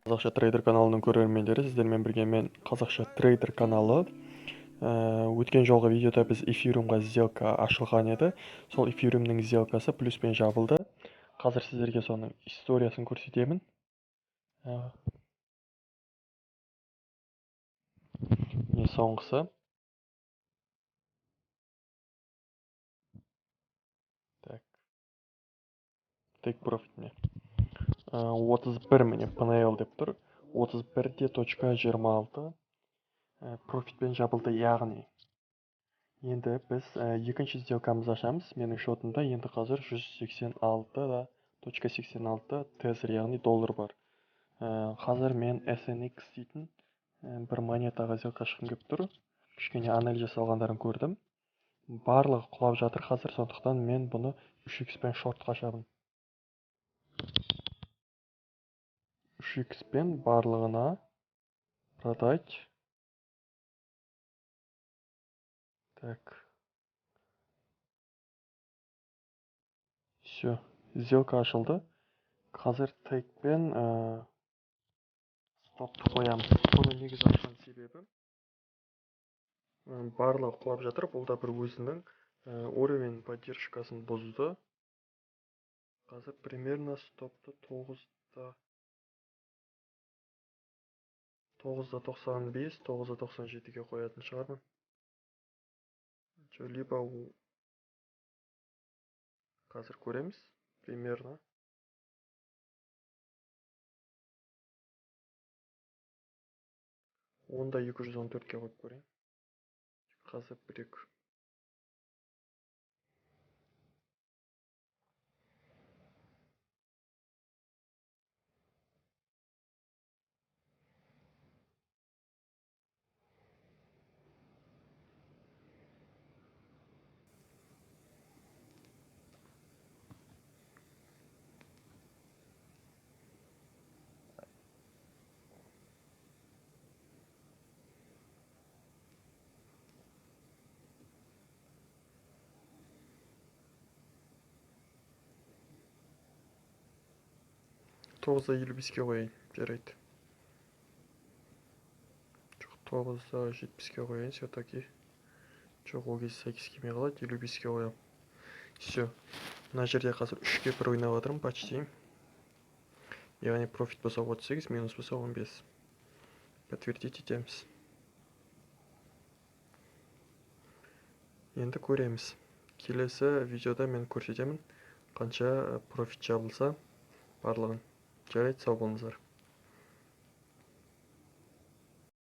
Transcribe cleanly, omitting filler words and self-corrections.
Қазақша трейдер каналының көрермендері, сіздермен бірге мен Қазақша трейдер каналы. Өткен жолғы видеода біз эфириумға сделка ашылған еді. Сол эфириумның сделкасы плюспен жабылды. Қазір сіздерге соның историясын көрсетемін. Не соңғысы. Так. Take profit не. 31 міне PNL деп тұр. 31.26 профитпен жабылды, яғни. Енді біз екінші сделкамызды ашамыз. Менің шотымда енді қазір 186.86 тезер, яғни доллар бар. Қазір мен SNX дейтін бір монетаға сделка ашқым келіп тұр. Кішкене анализ жасалғандарын көрдім. Барлығы құлап жатыр қазір, сондықтан мен бұны 3x пен шортқа ашамын. 3x пен барлығына продать. Так. Все, сделка ашылды. Қазір тейкпен стопты қоямыз. Бұны негізі ашқан себебі барлығы құлап жатыр. Бұл да бір өзінің уровень поддержкасын бұзды. Қазір примерно стопты 9.95, 9.97-ге қоятын шығармын. Либо қазір көреміз. Примерно. Онда 214-ке қойып көрейін. Қазір бірек. Тоғызда 55-ке қойайын, жарайды. Жоқ, 9-да 70-ке қойайын, все-таки. Жоқ, ол кезде сәйкес келмей қалады, 55-ке қоям. Все. Мына жерде қазір 3-ке бір ойнап жатырмын, почти. Яғни профит болса 38, минус болса 15. Подтвердить етеміз. Енді көреміз. Келесі видеода мен көрсетемін қанша профит жабылса барлығын. Жарайды, сау болыңыздар.